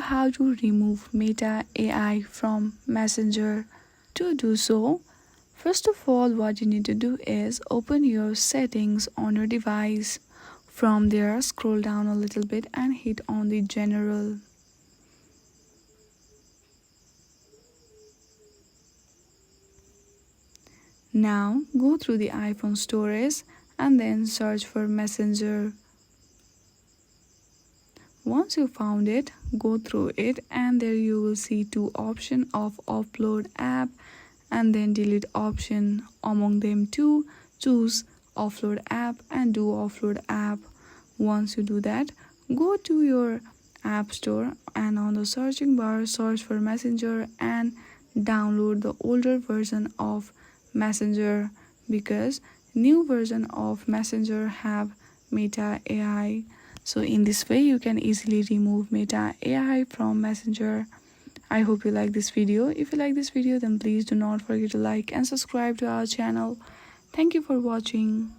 How to remove Meta AI from Messenger. To do so, first of all, what you need to do is open your settings on your device. From there, scroll down a little bit and hit on the general. Now go through the iPhone storage and then search for Messenger. Once you found it, go through it and there you will see two options of upload app and then delete option. Among them two, choose offload app and do offload app. Once you do that, go to your app store and on the searching bar search for Messenger and download the older version of Messenger, because new version of Messenger have Meta AI. So in this way you can easily remove Meta AI from Messenger. I hope you like this video. If you like this video, then please do not forget to like and subscribe to our channel. Thank you for watching.